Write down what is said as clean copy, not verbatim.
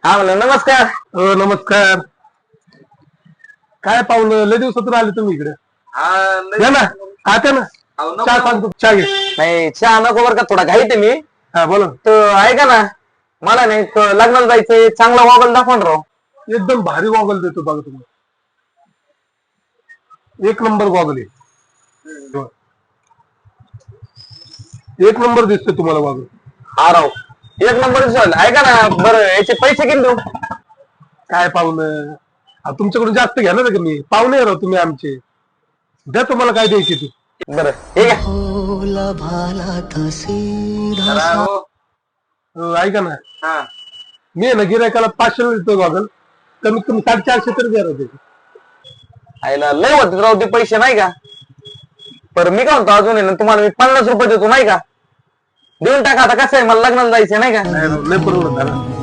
हा म्हणलं नमस्कार. नमस्कार. काय पाहुणं लय दिवसातून आले तुम्ही इकडे? या ना, आता ना चहा सांगतो, चहा घे. नाही चहा नको बरं का, थोडा घाईत आहे मी. हा बोला. तर ऐका ना, मला नाही लग्नाला जायचंय, चांगला मोबाईल दाखवा ना राव. एकदम भारी गॉगल देतो बघा तुम्हाला, एक नंबर गॉगल आहे. एक नंबर दिसतो तुम्हाला गॉगल. हा राव, एक नंबर दिसेल. ऐका ना, बरं याचे पैसे किती देऊ? काय पाहुणं, तुमच्याकडून जास्त घेणार आहे का मी? पाहुणे राव तुम्ही आमचे, द्या तुम्हाला काय द्यायची ती. बरं ठीक आहे. ऐका ना, हा मी आहे ना गिरायकाला 500 देतो गॉगल, कमीत कमी 450 तरी द्या राव. आईला लय होते राव ते पैसे नाही का. बरं मी काय म्हणतो, अजून आहे ना तुम्हाला मी 50 रुपये देतो नाही का, देऊन टाका. आता कसं आहे, मला लग्नाला जायचं नाही का. नाही परवडत.